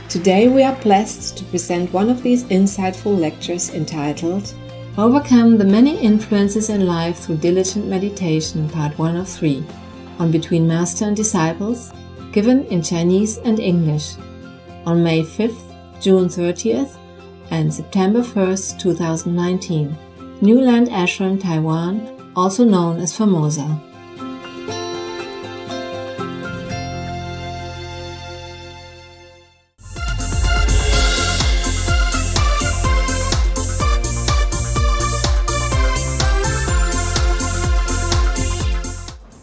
Today we are blessed to present one of these insightful lectures entitled Overcome the Many Influences in Life Through Diligent Meditation, Part 1 of 3, on Between Master and Disciples, given in Chinese and English, on May 5th, June 30th, and September 1st, 2019, New Land Ashram, Taiwan, also known as Formosa.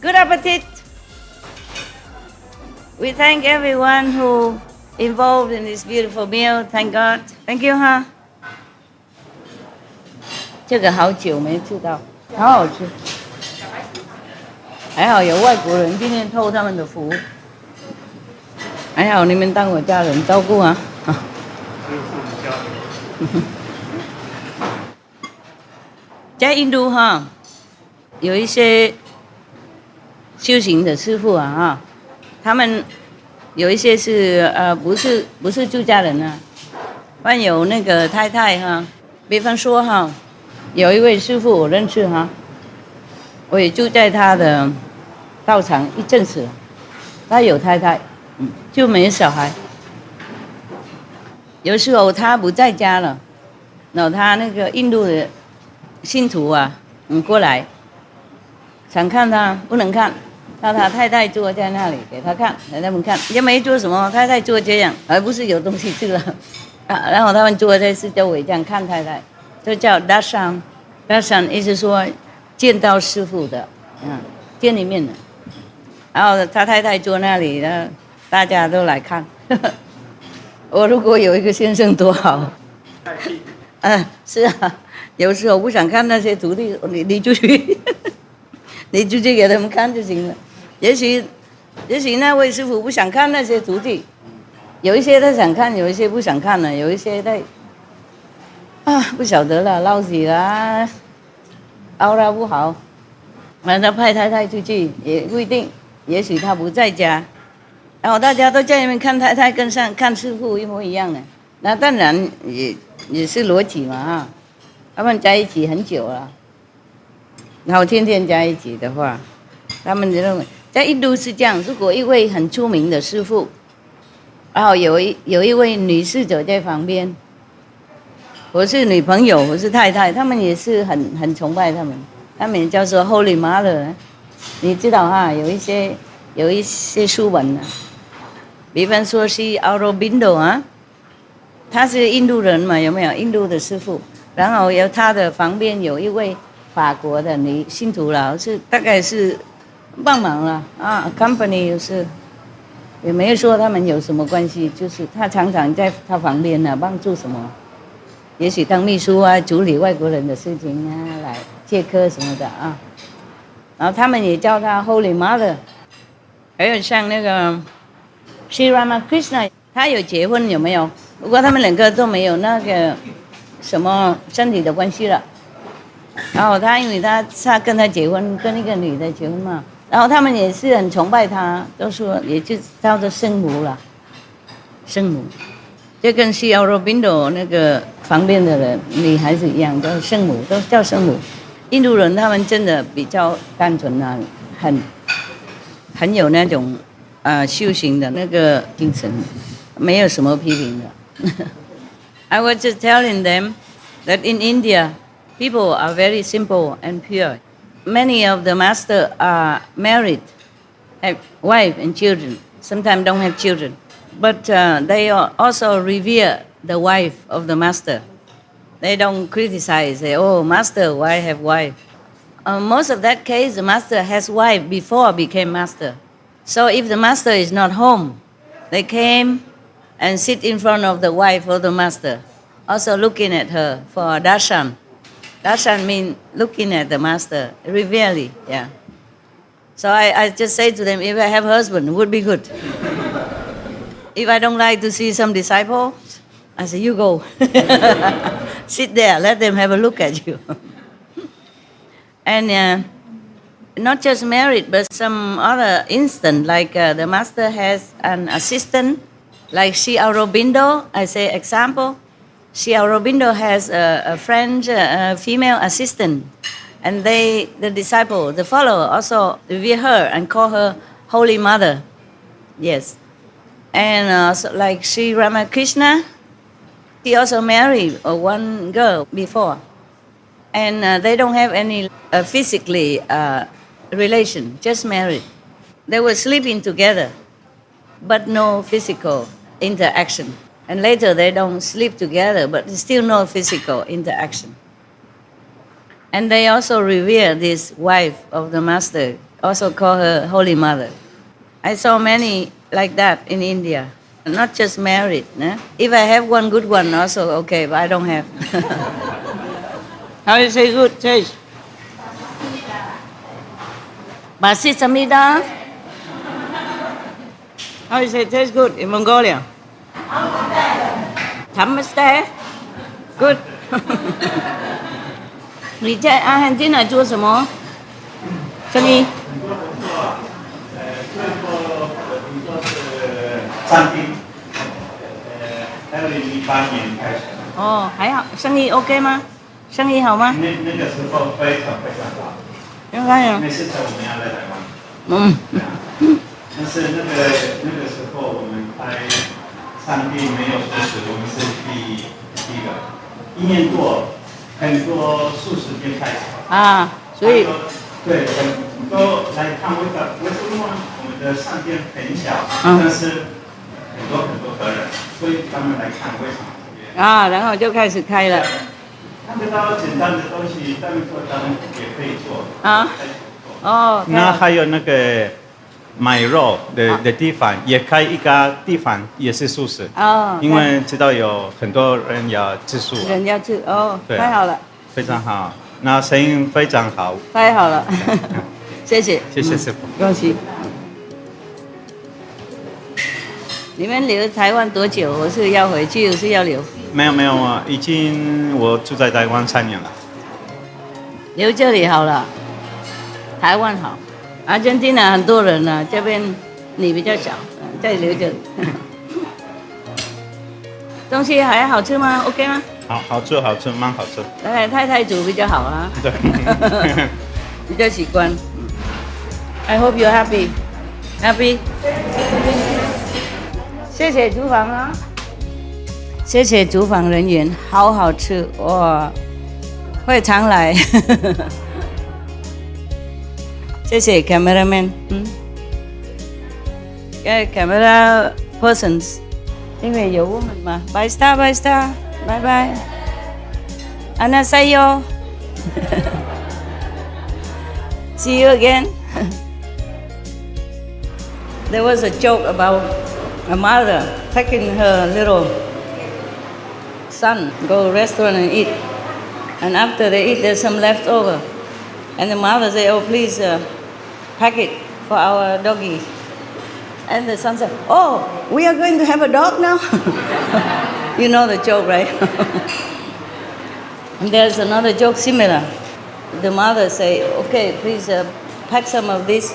Good appetite! We thank everyone who involved in this beautiful meal. Thank God. Thank you, huh? 这个好久没吃到，好好吃。还好有外国人今天偷他们的福，还好你们当我家人照顾啊。在印度哈，有一些修行的师父啊，他们有一些是不是出家人啊，还有那个太太哈。比方说哈，有一位师父我认识哈，我也住在他的道场一阵子了。他有太太，就没小孩。有时候他不在家了，然后他那个印度的信徒啊，过来，想看他不能看。他太太坐在那里给他看，给他们看，也没做什么。太太坐这样，而不是有东西吃了。然后他们坐在四周围这样看太太，就叫darshan，darshan意思说见到师父的，见一面的。然后他太太坐那里，大家都来看。我如果有一个先生多好。是啊，有时候不想看那些徒弟，你出去，你出去给他们看就行了。也许那位师父不想看那些徒弟，有一些他想看，有一些不想看了，有一些他不晓得了，闹起啦，熬啦不好，完他派太太出去也不一定，也许他不在家，然后大家都在那边看太太跟看师父一模一样的，那当然也是逻辑嘛他们在一起很久了，然后天天在一起的话，他们就认为。在印度是这样，如果一位很出名的师父，然后有一位女士走在旁边，或是女朋友，或是太太，他们也是很崇拜他们也叫做 Holy Mother， 你知道有一些书文比方说是 Aurobindo他是印度人嘛，有没有印度的师父？然后有他的旁边有一位法国的女信徒了，大概是。帮忙了company 也没有说他们有什么关系，就是他常常在他旁边帮助什么，也许当秘书处理外国人的事情来借课什么的然后他们也叫他 Holy Mother。 还有像那个 Sri Ramakrishna， 他有结婚有没有？不过他们两个都没有那个什么身体的关系了，然后因为他跟他结婚，跟一个女的结婚嘛，然后他们也是很崇拜他，都说也就叫做圣母了，圣母，就跟西奥罗宾多那个旁边的人女孩子一样，叫圣母，都叫圣母。印度人他们真的比较单纯很有那种修行的那个精神，没有什么批评的。I was just telling them that in India, people are very simple and pure. Many of the masters are married, have wife and children. Sometimes don't have children, but they also revere the wife of the master. They don't criticize, say, "Oh, master, why have wife?" Most of that case, the master has wife before became master. So if the master is not home, they came and sit in front of the wife of the master, also looking at her for darshan. Darshan means looking at the master, reverently, yeah. So I just say to them, if I have a husband, it would be good. If I don't like to see some disciples, I say, you go. Sit there, let them have a look at you. And not just married, but some other instant, like the master has an assistant Like Sri Aurobindo, I say example. Sri Aurobindo has a French female assistant, and the disciple, the follower, also revere her and call her Holy Mother. Yes. And so like Sri Ramakrishna, he also married one girl before. And they don't have any physically relation, just married. They were sleeping together, but no physical interaction. And later they don't sleep together, but still no physical interaction. And they also revere this wife of the master, also call her Holy Mother. I saw many like that in India, not just married. If I have one good one also okay, but I don't have. How do you say good taste? Basisamida. How do you say taste good in Mongolia? Namaste. Good. 你在阿汉津来做什么？生意？餐厅，2008年开始。哦，还好，生意 OK 吗？生意好吗？那个时候非常好。应该有。那现在我们要来台湾。嗯。但是那个时候我们开餐厅没有素食，我们是第一个，1年多，很多素食店开始。啊，所以。对，很多来看为什么我们的商店很小，但是很多客人，所以他们来看为什么。啊，然后就开始开了。看得到简单的东西，他们也可以做。啊。哦。那还有那个买肉的地方，也开一个地方也是素食。哦。因为知道有很多人要吃素。人要吃哦，太好了。非常好，那生意非常好。太好了，谢谢。谢谢师傅。恭喜。你们留台湾多久？我是要回去，我是要留。没有啊，已经我住在台湾3年了。留这里好了，台湾好。阿根廷呢很多人呢，这边你比较少，再留这里。东西还好吃吗 ？OK 吗？好吃，蛮好吃。太太煮比较好啊。对。比较习惯。I hope you're happy. Happy. 谢谢厨房啊，谢谢厨房人员，好吃哇，会常来。谢谢 cameraman，camera persons， 因为有我们嘛。Bye star， 拜拜。안녕하세요。See you again. There was a joke about a mother taking her little son go restaurant and eat, and after they eat there's some left over, and the mother say, "Oh, please pack it for our doggy." And the son said, "Oh, we are going to have a dog now." You know the joke, right? And there's another joke similar. The mother say, "Okay, please pack some of this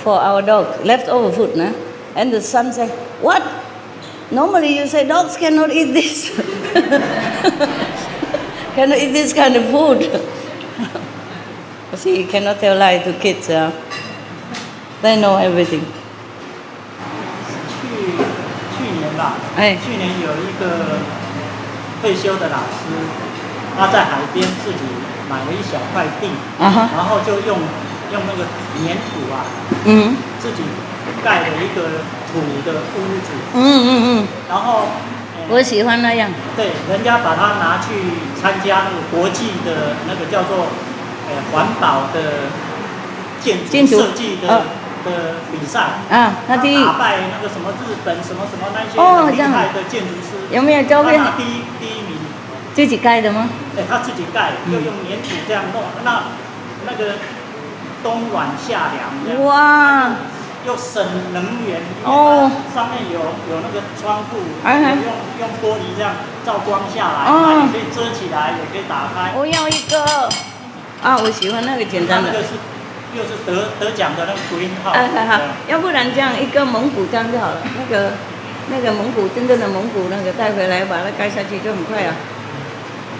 for our dog, leftover food, nah?" And the son say, "What? Normally you say dogs cannot eat this. Cannot eat this kind of food." See, you cannot tell lie to kids. They know everything. 去年吧，去年有一个退休的老师，他在海边自己买了一小块地，然后就用那个粘土啊，自己盖了一个土的屋子，然后我喜欢那样。对，人家把它拿去参加那个国际的那个叫做环保的建筑设计的比赛啊，他第一打败那个什么日本什么那些很厉害的建筑师，有没有照片？他拿第一名。自己盖的吗？他自己盖，就用粘土这样弄，那个冬暖夏凉，哇，又省能源，哦，上面有那个窗户，用玻璃这样照光下来，也可以遮起来，也可以打开。我要一个啊，我喜欢那个简单的。那个是又是得奖的那个 green house。好，要不然这样一个蒙古章就好了，那个蒙古真正的蒙古那个带回来，把它盖下去就很快啊，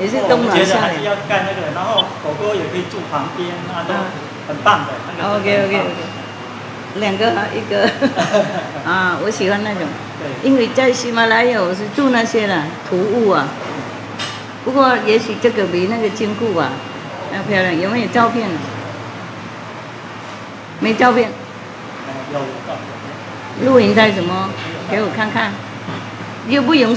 也是冬暖夏凉。还是要盖那个，然后狗狗也可以住旁边，那都很棒的。那个 OK， 2个啊，1个啊，我喜欢那种，因为在喜马拉雅我是住那些了土屋啊，不过也许这个比那个金库啊要漂亮。有没有照片？没照片。有录影带什么？给我看看。又不用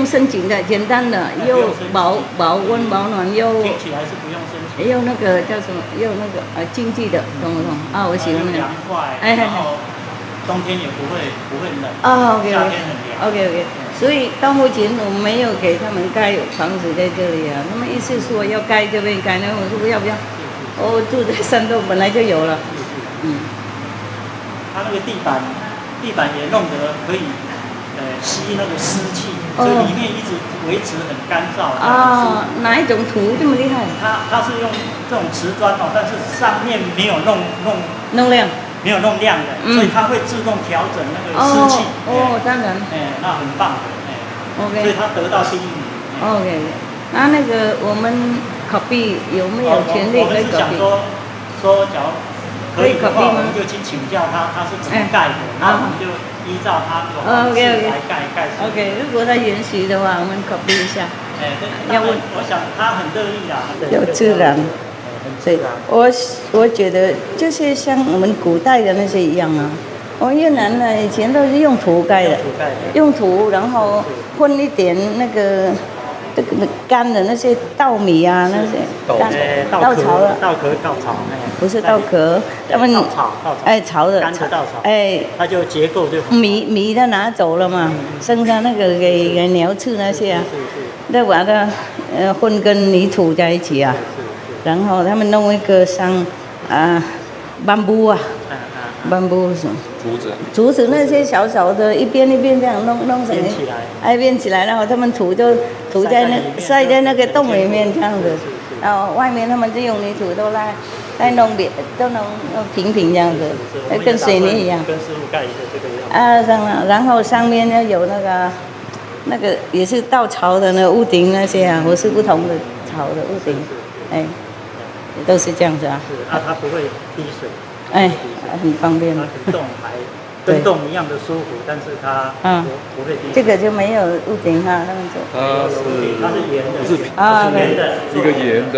申请的，简单的，又保温保暖，又听起来是不用申请，又那个叫什么？又那个经济的，懂不懂？啊，我喜欢那个。凉快，然后冬天也不会冷。OK， 夏天很凉。OK， 所以到目前我没有给他们盖房子在这里啊，他们意思说要盖这边盖那，我说不要，我住在山洞本来就有了。它那个地板也弄得可以。吸那个湿气，所以里面一直维持很干燥。哪一种土这么厉害？它是用这种瓷砖哦，但是上面没有弄亮，没有弄亮的，所以它会自动调整那个湿气。当然。那很棒的。OK。所以它得到第1名。OK。那个我们copy有没有权利可以 copy？ 我们是想说，假如可以的话，我们就去请教他是怎么盖的，然后我们就依照他的方式来盖。OK， 如果他允许的话，我们copy一下。要问，我想他很乐意啦。有自然。对，我觉得就是像我们古代的那些一样啊。我们越南呢，以前都是用土盖的，用土，然后混一点那个。这个干的那些稻米啊，那些稻草的，稻壳稻草，不是稻壳，他们潮的，干的稻草，它就结构就米它拿走了嘛，剩下那个给鸟吃那些啊，再把它混跟泥土在一起啊，然后他们弄一个像斑布啊，斑布什么？竹子那些小小的，一边这样弄成编起来，然后他们涂在晒在那个洞里面这样子，然后外面他们就用泥土都再弄平这样子，跟水泥一样。跟师傅盖一个这个样子。然后上面要有那个也是稻草的那个屋顶那些啊，或是不同的草的屋顶，都是这样子啊。它不会滴水。很方便。它跟洞一样的舒服，但是它不会滴水。这个就没有屋顶哈，他们做。它是圆的，圆的，一个圆的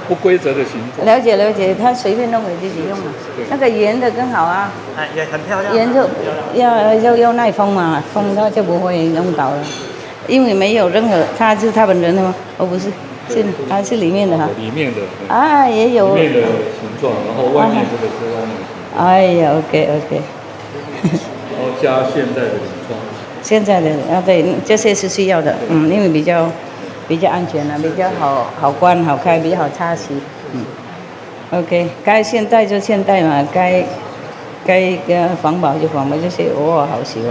不规则的形状。了解，他随便弄给自己用嘛。那个圆的更好啊。也很漂亮。圆就要耐风嘛，风它就不会弄倒了，因为没有任何，他是他本人的吗？不是。它是里面的哈。里面的。也有。里面的形状，然后外面这个是外面的形状。哎呀 ，OK。然后加现代的铝窗。现在的对，这些是需要的，因为比较安全啊，比较好关好开，比较好擦洗，OK， 该现代就现代嘛，该环保就环保，这些我好喜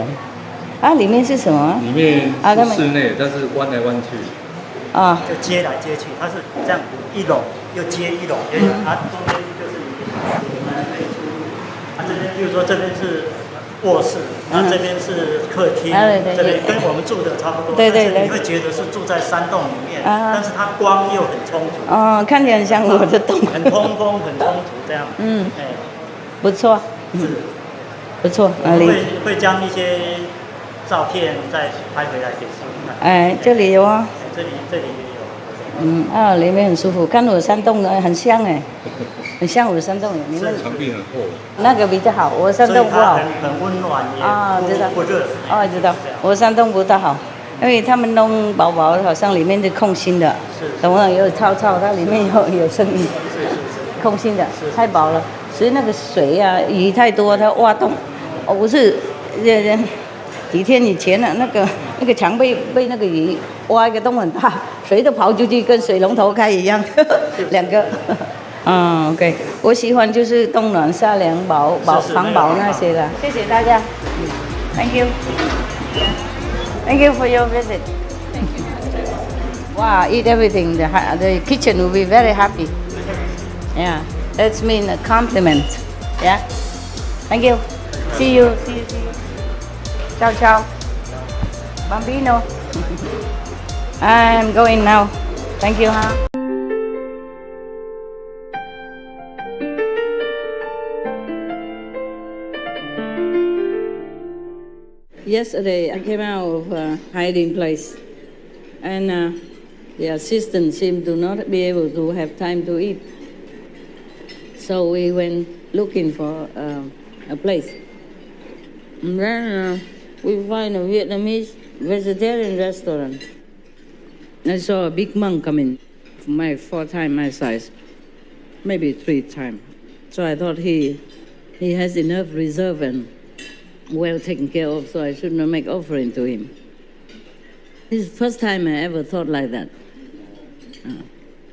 欢。里面是什么？里面是室内，但是弯来弯去。就接来接去，它是这样一垄又接一垄，中间就是这边，比如说这边是卧室，这边是客厅，这边跟我们住的差不多，但是你会觉得是住在山洞里面，但是它光又很充足，看起来很像我的洞，很通风，很充足这样，不错，不错，会将一些照片再拍回来给师傅看，这里有啊。这里也有。里面很舒服，看我山洞的很像很像我的山洞。你们墙壁很厚。那个比较好，我山洞不好。很温暖也不热。知道。我山洞不大好，因为他们弄薄薄的，好像里面是空心的。懂不懂？有吵，它里面有声音。空心的，太薄了，所以那个水啊，雨太多，它挖洞。不是，几天以前呢，那个墙被那个雨挖一个洞很大，水都跑出去，跟水龙头开一样，2个。OK， 我喜欢就是冬暖夏凉、防保那些的。谢谢大家，Thank you for your visit. Wow, eat everything. The kitchen will be very happy. Yeah, that's mean a compliment. Yeah, thank you. See you. Ciao. Bambino. I'm going now. Thank you, huh? Yesterday, I came out of a hiding place, and the assistant seemed to not be able to have time to eat. So we went looking for a place. And then we find a Vietnamese vegetarian restaurant. I saw a big monk coming, 4 times my size, maybe 3 times. So I thought he has enough reserve and well taken care of, so I should not make offering to him. This is the first time I ever thought like that.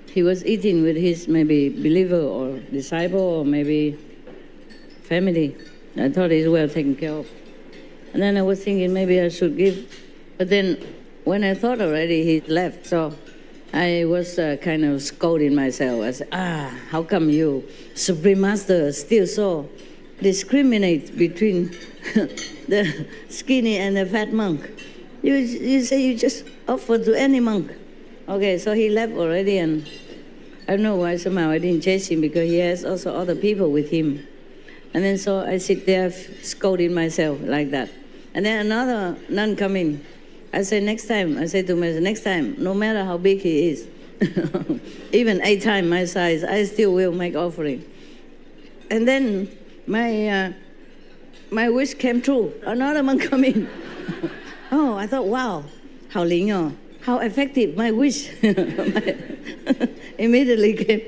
He was eating with his maybe believer or disciple or maybe family. I thought he's well taken care of. And then I was thinking maybe I should give. But then when I thought already, he left. So I was kind of scolding myself. I said, how come you, Supreme Master, still so discriminate between the skinny and the fat monk? You say you just offer to any monk. Okay, so he left already, and I don't know why somehow I didn't chase him, because he has also other people with him. And then so I sit there scolding myself like that. And then another nun come in. I say next time, I say to myself, next time, no matter how big he is, even 8 times my size, I still will make offering. And then my wish came true. Another monk come in. Oh, I thought, wow, how effective my wish immediately came.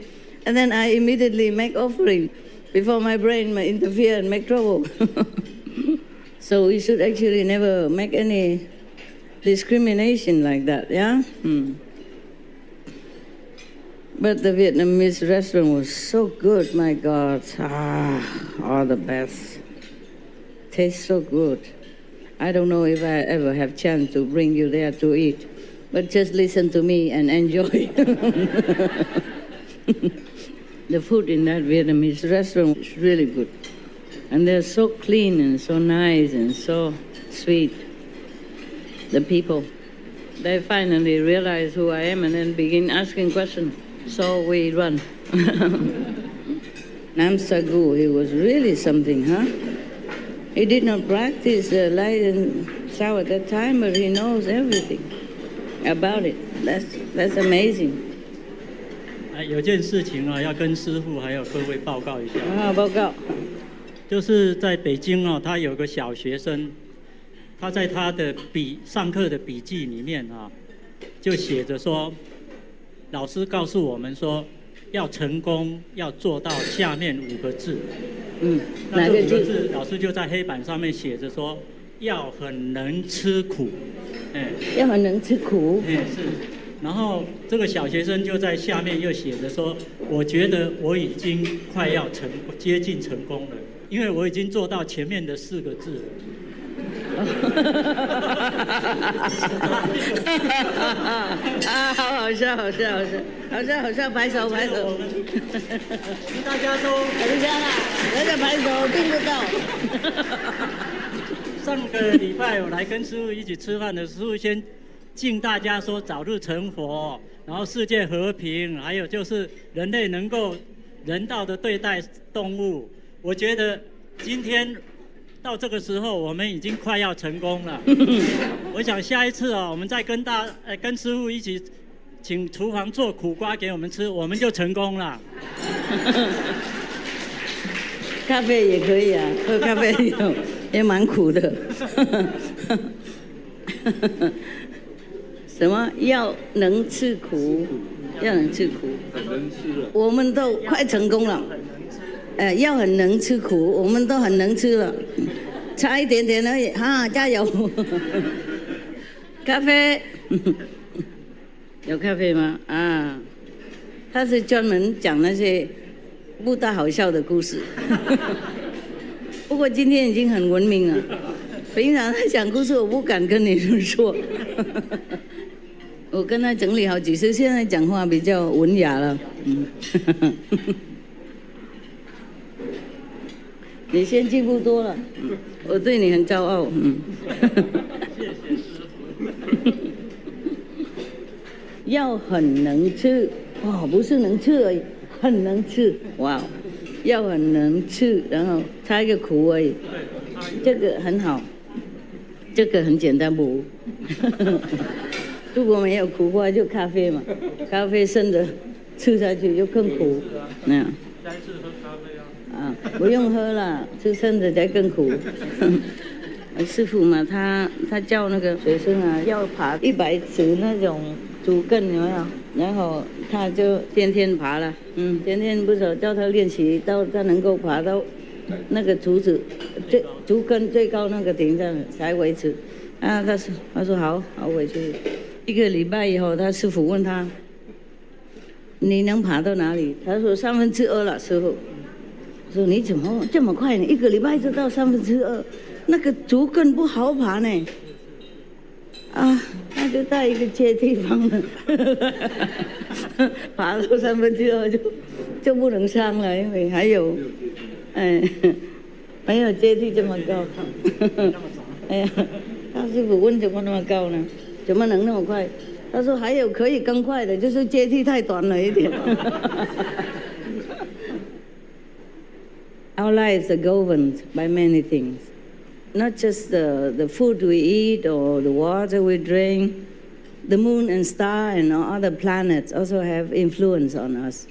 And then I immediately make offering before my brain may interfere and make trouble. So we should actually never make any discrimination like that, yeah? But the Vietnamese restaurant was so good, my God. All the best. Tastes so good. I don't know if I ever have chance to bring you there to eat, but just listen to me and enjoy. The food in that Vietnamese restaurant is really good. And they're so clean and so nice and so sweet. The people, they finally realize who I am and then begin asking questions. So we run. Nam Sagu, he was really something, huh? He did not practice light and sound at that time, but he knows everything about it. That's amazing. 有件事情啊，要跟师父还有各位报告一下。报告。就是在北京哦，他有个小学生，他在他的上课的笔记里面啊，就写着说，老师告诉我们说，要成功要做到下面5个字。那这5个字，老师就在黑板上面写着说，要很能吃苦。要很能吃苦。是。然后这个小学生就在下面又写着说，我觉得我已经快要接近成功了，因为我已经做到前面的4个字了。好笑，拍手。大家都等一下啦，那个拍手听不到。上个礼拜我来跟师父一起吃饭的，师父先敬大家说早日成佛，然后世界和平，还有就是人类能够人道的对待动物。我觉得今天到这个时候，我们已经快要成功了。我想下一次我们再跟师父一起请厨房做苦瓜给我们吃，我们就成功了。咖啡也可以啊，喝咖啡也蛮苦的。什么要能吃苦？要能吃苦，很能吃了。我们都快成功了。要很能吃苦，我们都很能吃了，差一点点而已，加油！咖啡，有咖啡吗？他是专门讲那些不大好笑的故事。不过今天已经很文明了。平常他讲故事，我不敢跟你们说。我跟他整理好几次，现在讲话比较文雅了。你先进步多了，我对你很骄傲。要很能吃哦，不是能吃而已，很能吃，哇，要很能吃，然后差一个苦而已，这个很好，这个很简单不？如果没有苦话，就咖啡嘛，咖啡生的吃下去就更苦，那样。下一次喝咖啡啊，不用喝了，吃生的才更苦。师父嘛，他叫那个学生啊，要爬100尺那种竹竿，有没有？然后他就天天爬了，天天不少叫他练习，到他能够爬到那个竹竿最高那个顶上才为止。啊，他说好回去。1个礼拜以后，他师父问他，你能爬到哪里？他说2/3了，师父。说你怎么这么快呢？1个礼拜就到2/3，那个竹竿不好爬呢。啊，那就在一个阶梯方了，爬到2/3就不能上了，因为还有，没有阶梯这么高。哎呀，他师父问怎么那么高呢？怎么能那么快？他说还有可以更快的，就是阶梯太短了一点。Our lives are governed by many things, not just the food we eat or the water we drink. The moon and star and other planets also have influence on us.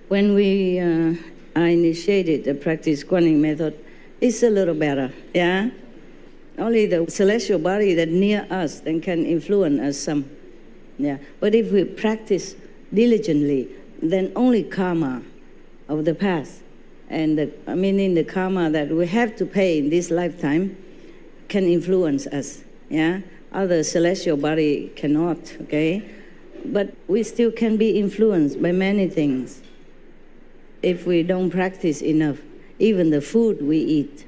When we are initiated the practice Guanyin method, it's a little better, yeah? Only the celestial body that near us then can influence us some, yeah? But if we practice diligently, then only karma of the past, and meaning the karma that we have to pay in this lifetime, can influence us, yeah? Other celestial body cannot, okay? But we still can be influenced by many things if we don't practice enough, even the food we eat.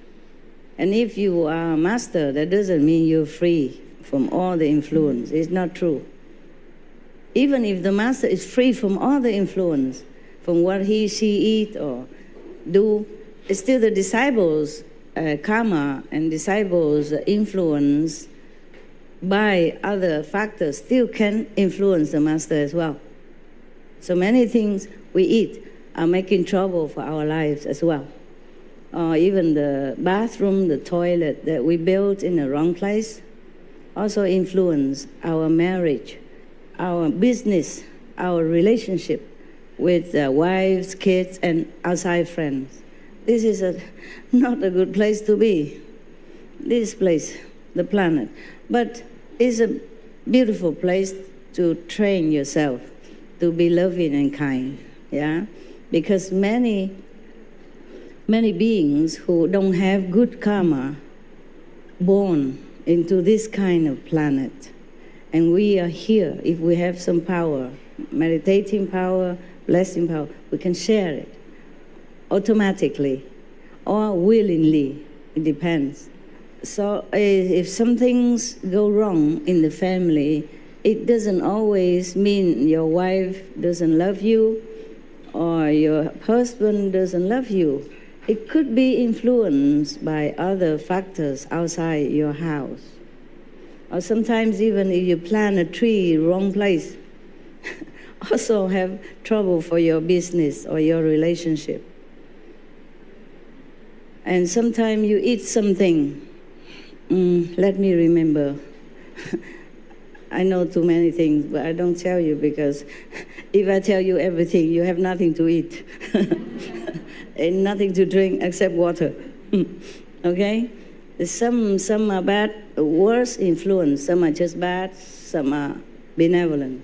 And if you are a master, that doesn't mean you're free from all the influence. It's not true. Even if the master is free from all the influence, from what she eat or do, it's still the disciples' karma and disciples' influence by other factors still can influence the master as well. So many things we eat are making trouble for our lives as well. Even the bathroom, the toilet that we built in the wrong place also influence our marriage, our business, our relationship with wives, kids, and outside friends. This is not a good place to be, this place, the planet. But it's a beautiful place to train yourself to be loving and kind, yeah? Because many beings who don't have good karma born into this kind of planet. And we are here, if we have some power, meditating power, blessing power, we can share it automatically or willingly, it depends. So if some things go wrong in the family, it doesn't always mean your wife doesn't love you or your husband doesn't love you. It could be influenced by other factors outside your house. Or sometimes even if you plant a tree in the wrong place, also have trouble for your business or your relationship. And sometimes you eat something, let me remember. I know too many things, but I don't tell you because if I tell you everything, you have nothing to eat and nothing to drink except water. Okay? Some are bad, worse influence. Some are just bad, some are benevolent,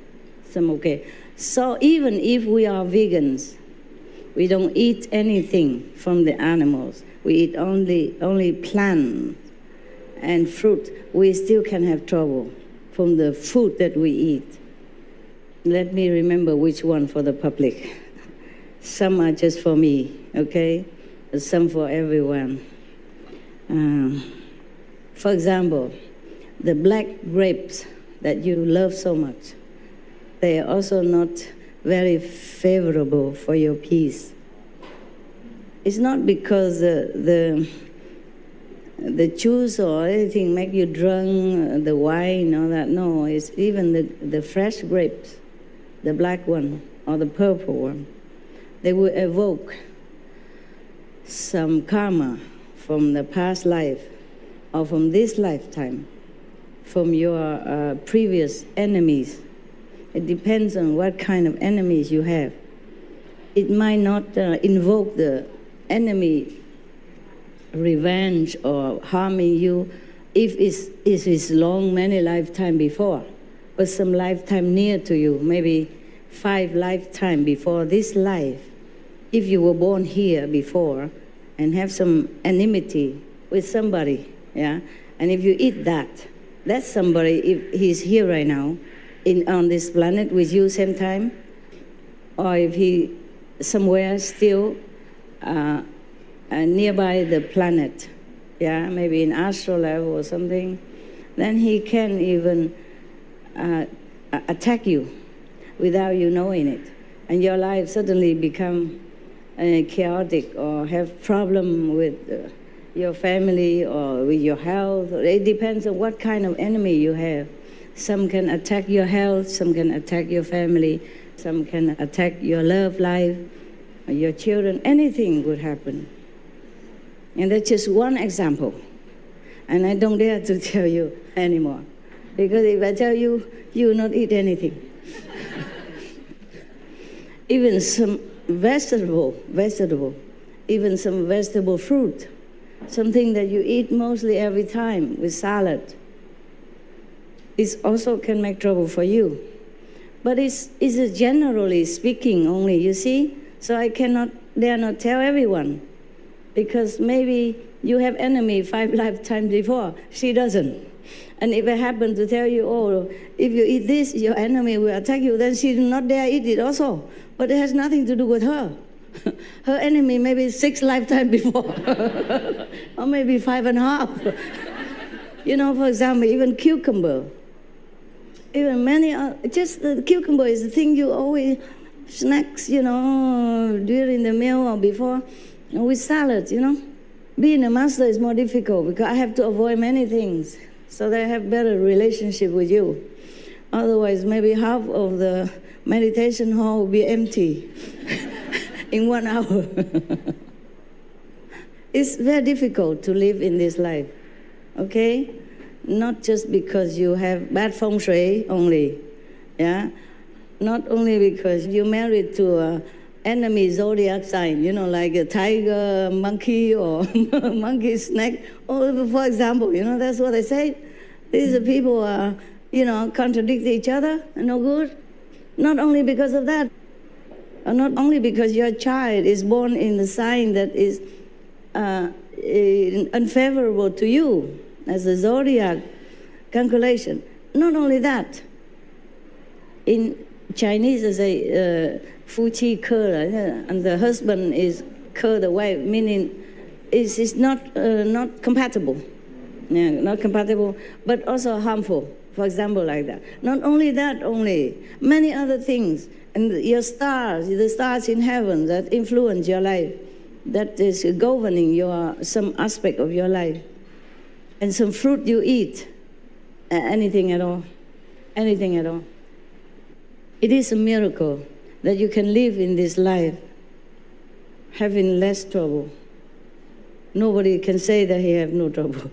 some okay. So even if we are vegans, we don't eat anything from the animals. We eat only plants and fruit. We still can have trouble from the food that we eat. Let me remember which one for the public. Some are just for me, okay? Some for everyone. For example, the black grapes that you love so much, they are also not very favorable for your peace. It's not because the juice or anything make you drunk, the wine, all that. No, it's even the fresh grapes, the black one or the purple one. They will evoke some karma from the past life or from this lifetime, from your previous enemies. It depends on what kind of enemies you have. It might not invoke the enemy revenge or harming you if it's long, many lifetime before, but some lifetime near to you, maybe 5 lifetime before this life. If you were born here before and have some enmity with somebody, yeah, and if you eat that somebody, if he's here right now, on this planet with you same time, or if he somewhere still nearby the planet, yeah, maybe in astral level or something, then he can even attack you without you knowing it, and your life suddenly become chaotic or have problem with your family or with your health. It depends on what kind of enemy you have. Some can attack your health, some can attack your family, some can attack your love life, your children. Anything would happen. And that's just one example. And I don't dare to tell you anymore. Because if I tell you, you will not eat anything. Even some vegetable, even some vegetable fruit, something that you eat mostly every time with salad, it also can make trouble for you. But it's generally speaking only, you see? So I dare not tell everyone, because maybe you have enemy 5 lifetimes before, she doesn't. And if I happen to tell you, oh, if you eat this, your enemy will attack you, then she will not dare eat it also. But it has nothing to do with her. Her enemy maybe 6 lifetimes before, or maybe 5.5. You know, for example, even cucumber. Even many, just the cucumber is the thing you always snacks, you know, during the meal or before, with salad, you know. Being a master is more difficult because I have to avoid many things so that I have better relationship with you. Otherwise, maybe half of the meditation hall will be empty in 1 hour. It's very difficult to live in this life, okay? Not just because you have bad feng shui only, yeah? Not only because you're married to an enemy zodiac sign, you know, like a tiger, monkey, or monkey, snake, or for example, you know, that's what I say. These people are, you know, contradict each other, no good. Not only because of that, or not only because your child is born in the sign that is unfavorable to you, as a zodiac calculation. Not only that, in Chinese they say Fu Qi Ke, and the husband is Ke the wife, meaning it's not compatible. Yeah, not compatible, but also harmful. For example, like that. Not only that, many other things. And your stars, the stars in heaven that influence your life, that is governing some aspect of your life. And some fruit you eat, anything at all. It is a miracle that you can live in this life having less trouble. Nobody can say that he have no trouble.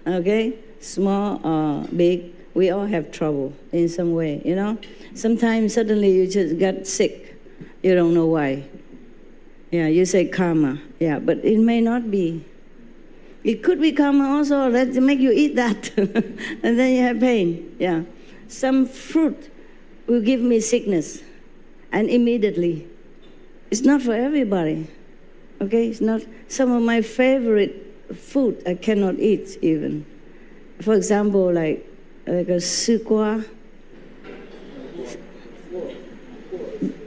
Okay? Small or big, we all have trouble in some way, you know? Sometimes suddenly you just got sick. You don't know why. Yeah, you say karma. Yeah, but it may not be. It could be karma also that make you eat that, and then you have pain. Yeah, some fruit will give me sickness, and immediately. It's not for everybody. Okay, it's not. Some of my favorite food I cannot eat even. For example, like a sukwa,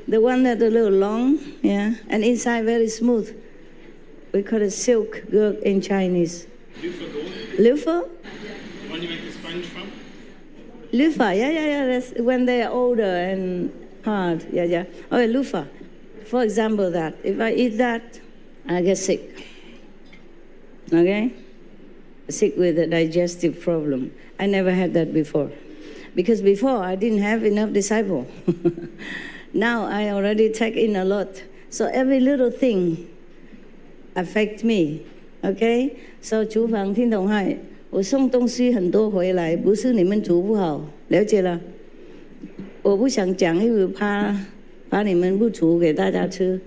the one that's a little long, yeah, and inside very smooth. We call it silk gurk in Chinese. Lufa? The one you make the sponge from? Lufa, yeah. That's when they are older and hard. Yeah. Oh, lufa. For example, that if I eat that, I get sick. Okay? Sick with a digestive problem. I never had that before. Because before I didn't have enough disciple. Now I already take in a lot. So every little thing affects me. Okay? So 厨房听懂哈？我送东西很多回来，不是你们煮不好，了解了？我不想讲，因为怕你们不煮给大家吃。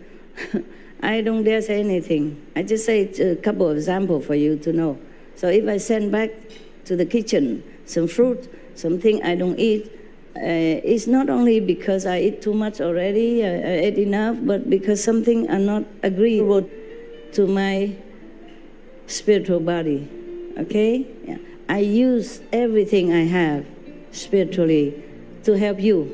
I don't dare say anything. I just say a couple of examples for you to know. So if I send back to the kitchen some fruit, something I don't eat, it's not only because I eat too much already, I ate enough, but because something are not agreeable to my spiritual body. Okay? Yeah. I use everything I have spiritually to help you.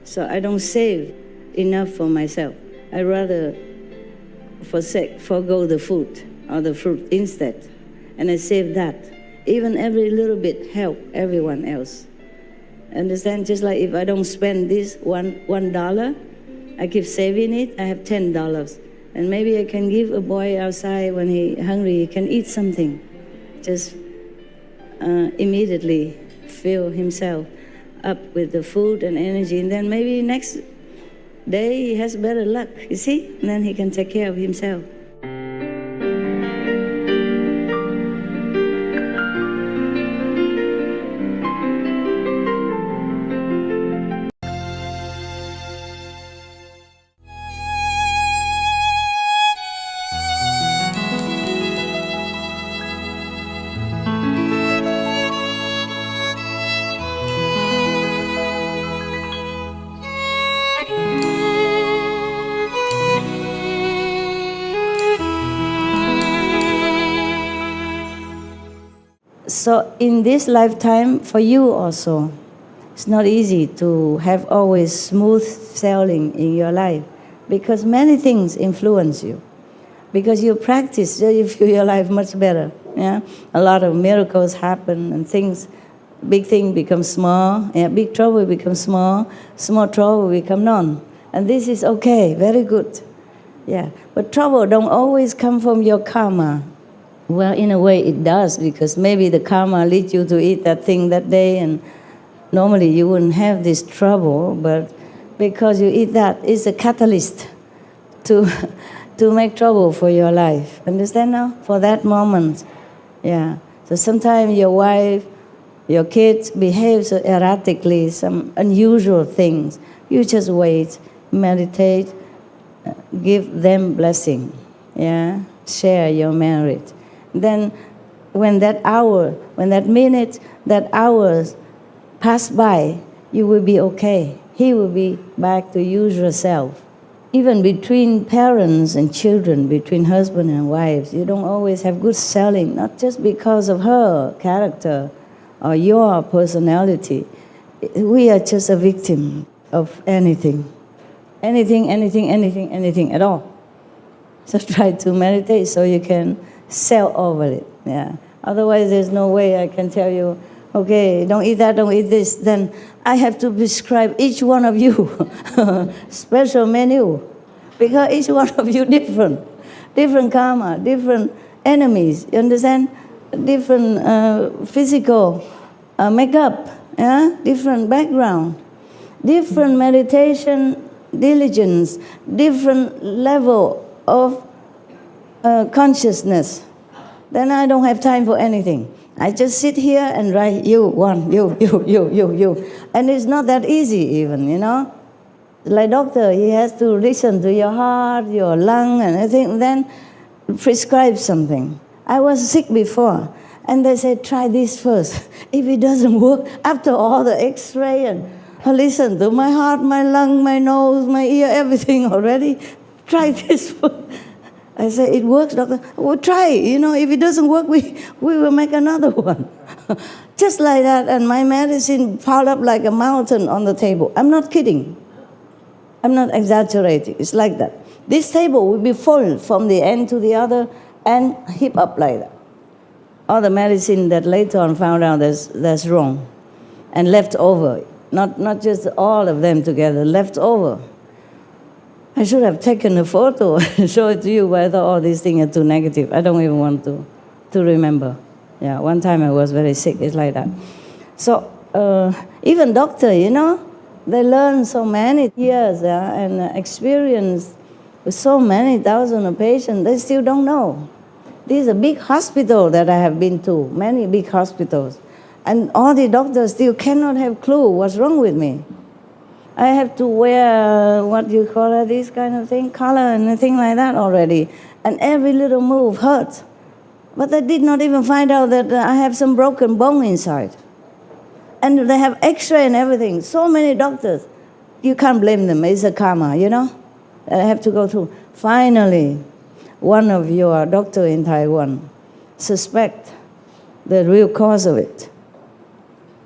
So I don't save enough for myself. I rather forgo the food or the fruit instead. And I save that. Even every little bit help everyone else. Understand? Just like if I don't spend this $1, I keep saving it, I have $10. And maybe I can give a boy outside when he's hungry, he can eat something. Just immediately fill himself up with the food and energy. And then maybe next day he has better luck, you see? And then he can take care of himself. So in this lifetime, for you also, it's not easy to have always smooth sailing in your life because many things influence you. Because you practice, you feel your life much better. Yeah, a lot of miracles happen and things, big thing becomes small, yeah, big trouble becomes small, small trouble become none. And this is okay, very good. Yeah, but trouble don't always come from your karma. Well, in a way it does, because maybe the karma leads you to eat that thing that day, and normally you wouldn't have this trouble, but because you eat that, it's a catalyst to make trouble for your life. Understand now? For that moment. Yeah. So sometimes your wife, your kids behave so erratically, some unusual things. You just wait, meditate, give them blessing. Yeah. Share your merit. Then when that hour, when that minute, that hours pass by, you will be okay. He will be back to usual self. Even between parents and children, between husband and wives, you don't always have good selling, not just because of her character or your personality. We are just a victim of anything. Anything at all. So try to meditate so you can sail over it. Yeah. Otherwise, there's no way I can tell you, okay, don't eat that, don't eat this. Then I have to prescribe each one of you special menu, because each one of you different karma, different enemies. You understand? Different physical makeup, yeah? Different background, different meditation diligence, different level of consciousness. Then I don't have time for anything. I just sit here and write you. And it's not that easy even, you know. Like doctor, he has to listen to your heart, your lung, and everything, then prescribe something. I was sick before, and they said, try this first. If it doesn't work, after all the x-ray, and I listen to my heart, my lung, my nose, my ear, everything already, try this first. I say, it works, doctor. Well, try it. You know, if it doesn't work, we will make another one. Just like that, and my medicine piled up like a mountain on the table. I'm not kidding. I'm not exaggerating. It's like that. This table will be full from the end to the other and heap up like that. All the medicine that later on found out that's wrong and left over. Not just all of them together, left over. I should have taken a photo and show it to you, but I thought, oh, these things are too negative. I don't even want to to remember. Yeah, one time I was very sick. It's like that. So even doctor, they learn so many years and experience with so many thousands of patients. They still don't know. These are big hospitals that I have been to, many big hospitals. And all the doctors still cannot have clue what's wrong with me. I have to wear, what you call it, this kind of thing, collar and thing like that already. And every little move hurts. But they did not even find out that I have some broken bone inside. And they have x-ray and everything. So many doctors. You can't blame them. It's a karma, I have to go through. Finally, one of your doctors in Taiwan suspect the real cause of it.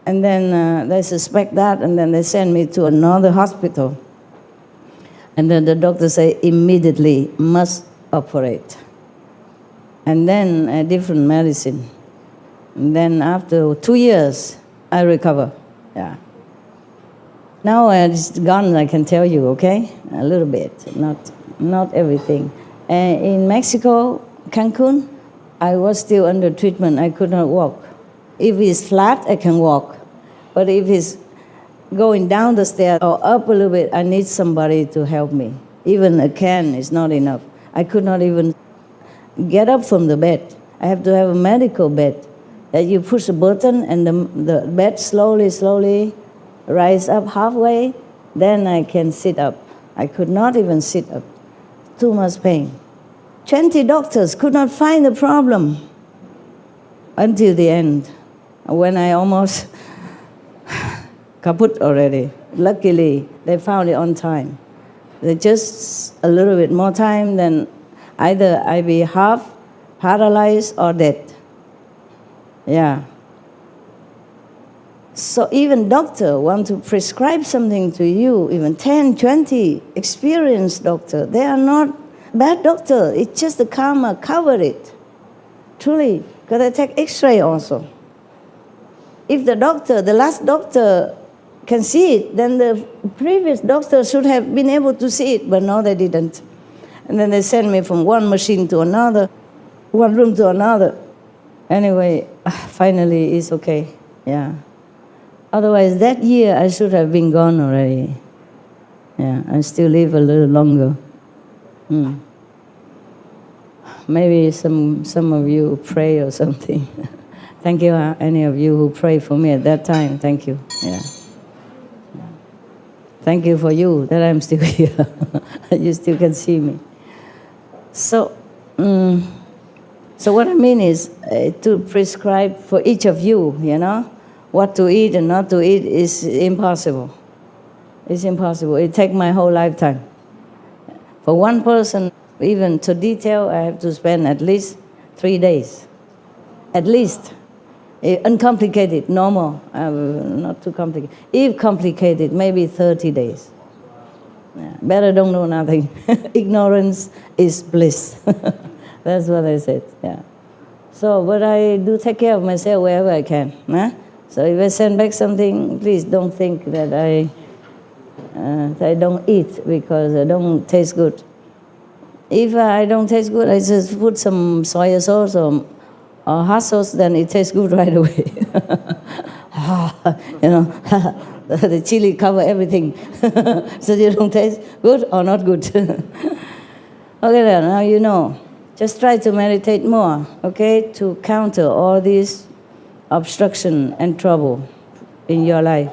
And then they suspect that, and then they send me to another hospital. And then the doctor say, immediately must operate. And then a different medicine. And then after 2 years, I recover. Yeah. Now it's gone, I can tell you, okay? A little bit, not everything. In Mexico, Cancun, I was still under treatment. I could not walk. If it's flat, I can walk. But if it's going down the stairs or up a little bit, I need somebody to help me. Even a can is not enough. I could not even get up from the bed. I have to have a medical bed that you push a button and the bed slowly rise up halfway, then I can sit up. I could not even sit up. Too much pain. 20 doctors could not find the problem until the end, when I almost kaput already. Luckily, they found it on time. They just a little bit more time, then either I be half paralyzed or dead. Yeah. So even doctor want to prescribe something to you, even 10, 20 experienced doctor, they are not bad doctor. It's just the karma covered it. Truly, because they take x-ray also. If the last doctor can see it, then the previous doctor should have been able to see it, but no, they didn't. And then they send me from one machine to another, one room to another. Anyway, finally it's okay, yeah. Otherwise, that year I should have been gone already. Yeah, I still live a little longer. Maybe some of you pray or something. Thank you, any of you who prayed for me at that time. Thank you. Yeah. Thank you for you that I'm still here. You still can see me. So what I mean is to prescribe for each of you, what to eat and not to eat is impossible. It's impossible. It takes my whole lifetime. For one person, even to detail, I have to spend at least 3 days. At least. Uncomplicated, normal, not too complicated. If complicated, maybe 30 days. Yeah. Better don't know nothing. Ignorance is bliss. That's what I said, yeah. So, but I do take care of myself wherever I can. So if I send back something, please don't think that I don't eat because I don't taste good. If I don't taste good, I just put some soy sauce or hot sauce, then it tastes good right away. The chili cover everything. So you don't taste good or not good. Okay, then, now you know. Just try to meditate more, okay, to counter all these obstruction and trouble in your life.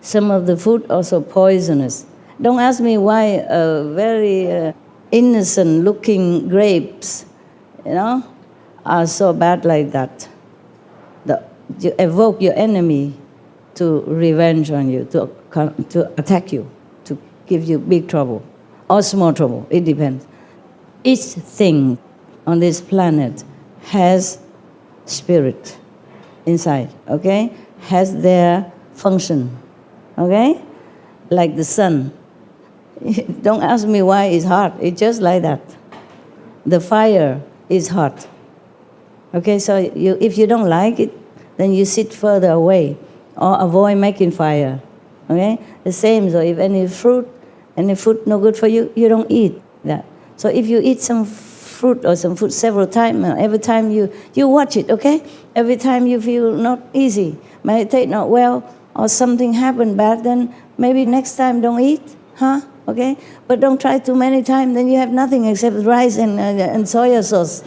Some of the food also poisonous. Don't ask me why very innocent-looking grapes, are so bad like that. You evoke your enemy to revenge on you, to attack you, to give you big trouble or small trouble. It depends. Each thing on this planet has spirit inside, okay? Has their function, okay? Like the sun. Don't ask me why it's hot. It's just like that. The fire is hot. Okay, so if you don't like it, then you sit further away or avoid making fire. Okay? The same, so if any fruit no good for you, you don't eat that. So if you eat some fruit or some food several times. Every time you watch it, okay? Every time you feel not easy, meditate not well, or something happened bad, then maybe next time don't eat, huh? Okay? But don't try too many times, then you have nothing except rice and soya sauce.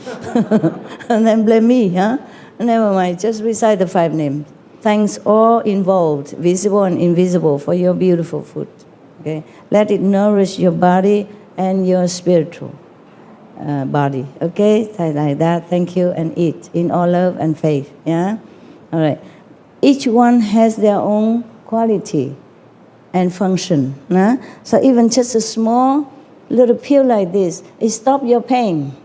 And then blame me, huh? Never mind, just recite the 5 names. Thanks all involved, visible and invisible, for your beautiful food. Okay? Let it nourish your body and your spiritual body. Okay? Like that. Thank you, and eat in all love and faith. Yeah? All right. Each one has their own quality and function. Nah? So even just a small little pill like this, it stops your pain.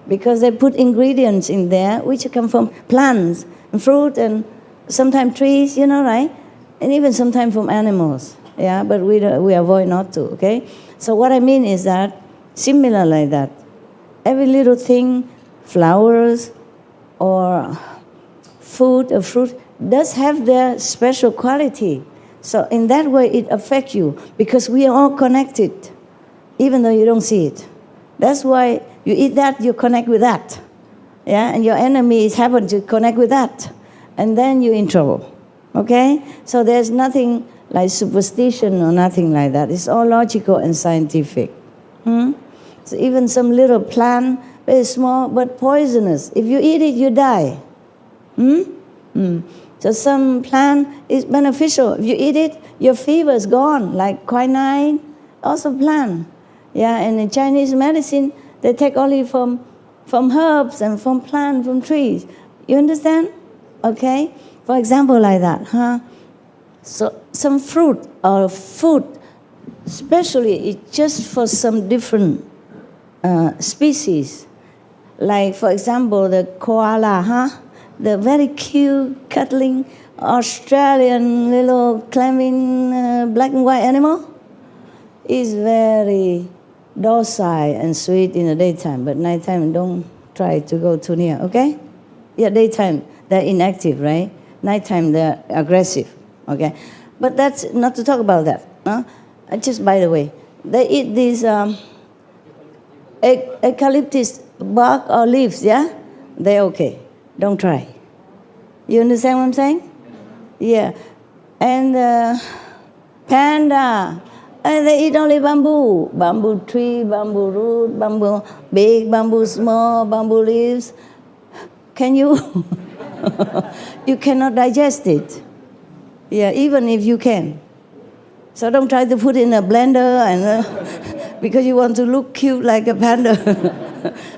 Because they put ingredients in there which come from plants and fruit and sometimes trees, you know, right? And even sometimes from animals. Yeah, but we avoid not to, okay? So what I mean is that, similar like that, every little thing, flowers or food or fruit, does have their special quality. So in that way, it affects you because we are all connected, even though you don't see it. That's why you eat that, you connect with that. Yeah, and your enemies happen to connect with that. And then you're in trouble. Okay? So there's nothing like superstition or nothing like that. It's all logical and scientific. So even some little plant, very small, but poisonous. If you eat it, you die. So some plant is beneficial. If you eat it, your fever is gone, like quinine, also plant. Yeah, and in Chinese medicine, they take only from herbs and from plants, from trees. You understand? Okay? For example, like that, huh? So some fruit or food, especially it's just for some different species. Like, for example, the koala, huh? The very cute, cuddling Australian little climbing black and white animal is very docile and sweet in the daytime, but nighttime don't try to go too near, okay? Yeah, daytime they're inactive, right? Nighttime they're aggressive, okay? But that's not to talk about that. Huh? Just by the way, they eat these eucalyptus bark or leaves, yeah? They're okay. Don't try. You understand what I'm saying? Yeah. And panda, and they eat only bamboo. Bamboo tree, bamboo root, bamboo big, bamboo small, bamboo leaves. Can you? You cannot digest it. Yeah, even if you can. So don't try to put in a blender and because you want to look cute like a panda.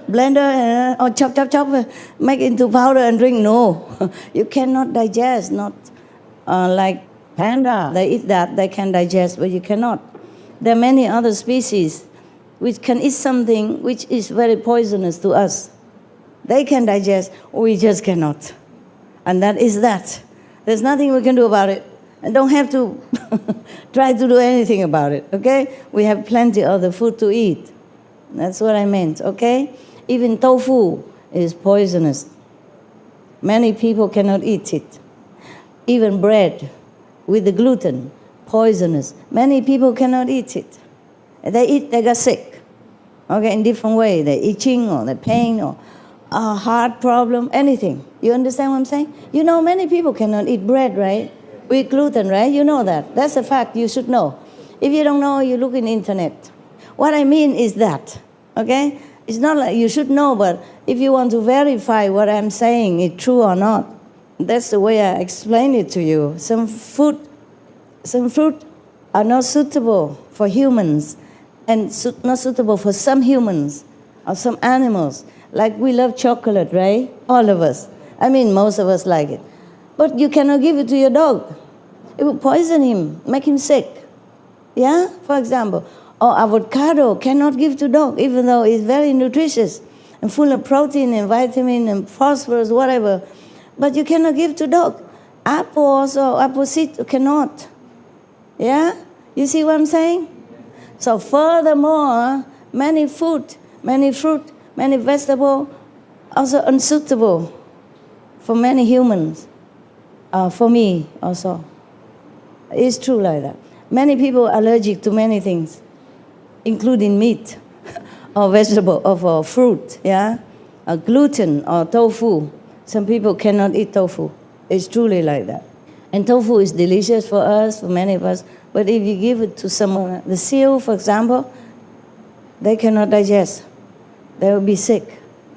Blender or chop, make into powder and drink. No, you cannot digest. Not like panda. They eat that, they can digest, but you cannot. There are many other species which can eat something which is very poisonous to us. They can digest, we just cannot. And that is that. There's nothing we can do about it. And don't have to try to do anything about it, okay? We have plenty of the food to eat. That's what I meant, okay? Even tofu is poisonous. Many people cannot eat it. Even bread with the gluten, poisonous. Many people cannot eat it. They eat, they get sick, okay, in different way. They're itching or they're pain or a heart problem, anything. You understand what I'm saying? You know, many people cannot eat bread, right? With gluten, right? You know that. That's a fact you should know. If you don't know, you look in the internet. What I mean is that, okay? It's not like you should know, but if you want to verify what I'm saying is true or not, that's the way I explain it to you. Some fruit are not suitable for humans and not suitable for some humans or some animals. Like we love chocolate, right? All of us. I mean, most of us like it. But you cannot give it to your dog. It will poison him, make him sick. Yeah, for example. Or avocado cannot give to dog, even though it's very nutritious and full of protein and vitamin and phosphorus, whatever. But you cannot give to dog. Apple also, apple seed cannot. Yeah? You see what I'm saying? So furthermore, many fruit, many vegetables also unsuitable for many humans. For me also. It's true like that. Many people are allergic to many things, including meat. or vegetable, or fruit, yeah, gluten or tofu. Some people cannot eat tofu. It's truly like that. And tofu is delicious for us, for many of us. But if you give it to someone, the seal, for example, they cannot digest. They will be sick,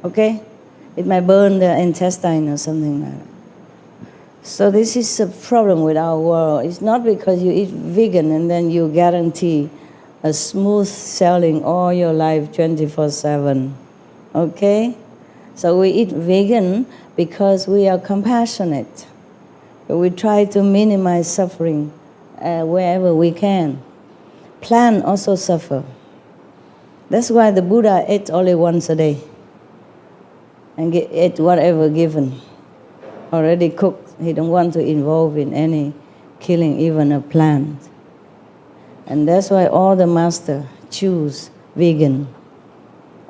okay? It might burn their intestine or something like that. So this is a problem with our world. It's not because you eat vegan and then you guarantee a smooth sailing all your life 24/7, okay? So we eat vegan because we are compassionate. We try to minimize suffering wherever we can. Plants also suffer. That's why the Buddha ate only once a day and ate whatever given, already cooked. He don't want to involve in any killing, even a plant. And that's why all the masters choose vegan,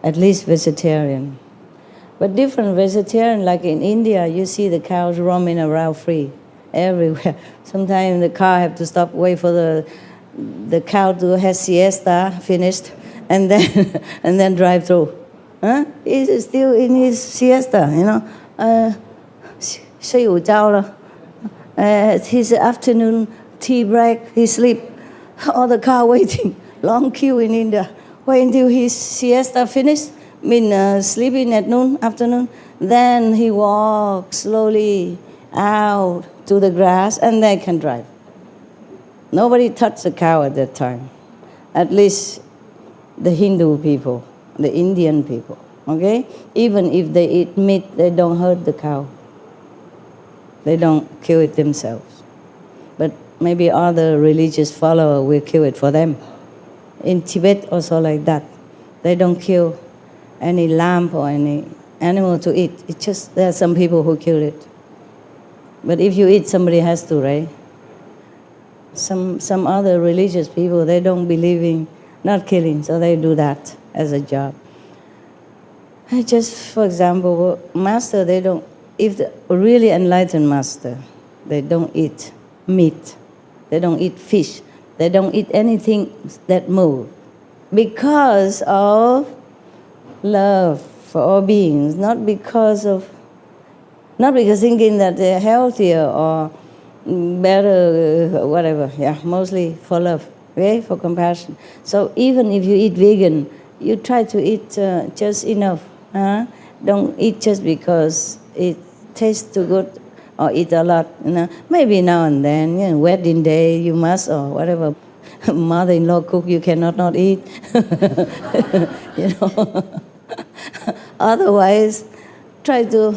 at least vegetarian. But different vegetarian, like in India, you see the cows roaming around free everywhere. Sometimes the car have to stop, wait for the cow to have siesta finished, and then drive through. Huh? He's still in his siesta, you know. 睡午觉了. His afternoon tea break, he sleep. All the car waiting, long queue in India. Wait until his siesta finished, sleeping at afternoon. Then he walks slowly out to the grass and they can drive. Nobody touched the cow at that time. At least the Hindu people, the Indian people, okay? Even if they eat meat, they don't hurt the cow. They don't kill it themselves. But maybe other religious followers will kill it for them. In Tibet also like that. They don't kill any lamb or any animal to eat. It's just there are some people who kill it. But if you eat, somebody has to, right? Some other religious people, they don't believe in not killing, so they do that as a job. Just for example, master, they don't, if the really enlightened master, they don't eat meat, they don't eat fish, they don't eat anything that moves because of love for all beings, not because thinking that they're healthier or better, whatever. Yeah, mostly for love, okay, for compassion. So even if you eat vegan, you try to eat just enough. Don't eat just because it tastes too good, or eat a lot. You know, maybe now and then, you know, wedding day you must, or whatever. Mother-in-law cook, you cannot not eat. You know. Otherwise, try to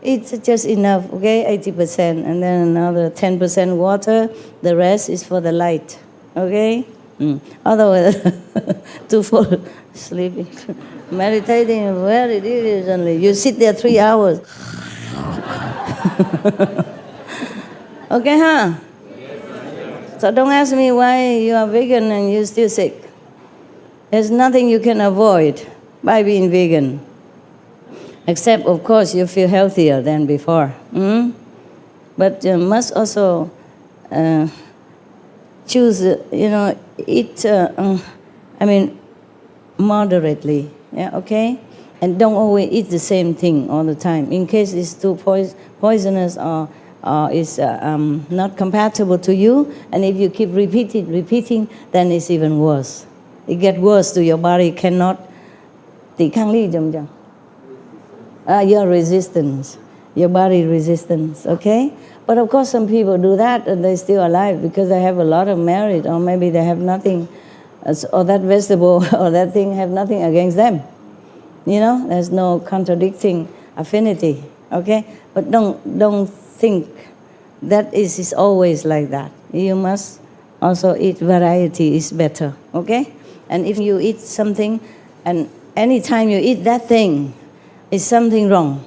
eat just enough, okay, 80%, and then another 10% water. The rest is for the light, okay? Otherwise, to fall asleep. Meditating very diligently. You sit there 3 hours. Okay, huh? So don't ask me why you are vegan and you're still sick. There's nothing you can avoid by being vegan. Except, of course, you feel healthier than before. But you must also choose, eat, moderately, yeah, okay? And don't always eat the same thing all the time. In case it's too poisonous or is not compatible to you, and if you keep repeating, then it's even worse. It gets worse to your body, cannot. Your resistance, your body resistance, okay? But of course some people do that and they're still alive because they have a lot of merit, or maybe they have nothing, or that vegetable or that thing have nothing against them. You know, there's no contradicting affinity, okay? But don't think that is always like that. You must also eat variety is better, okay? And if you eat something, and anytime you eat that thing, is something wrong,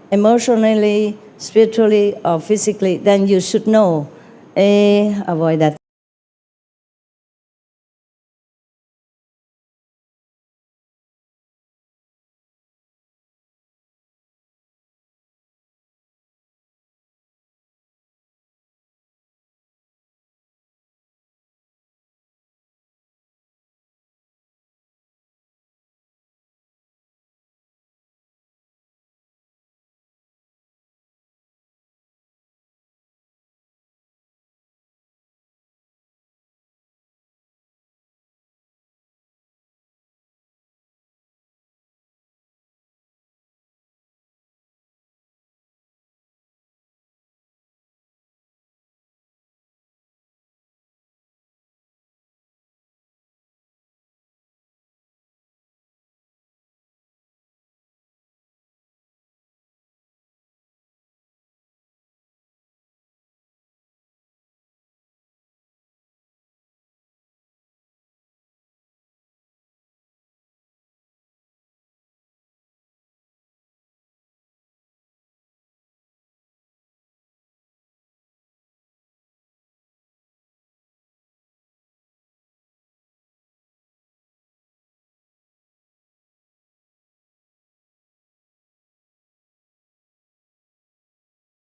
emotionally, spiritually, or physically, then you should know, avoid that.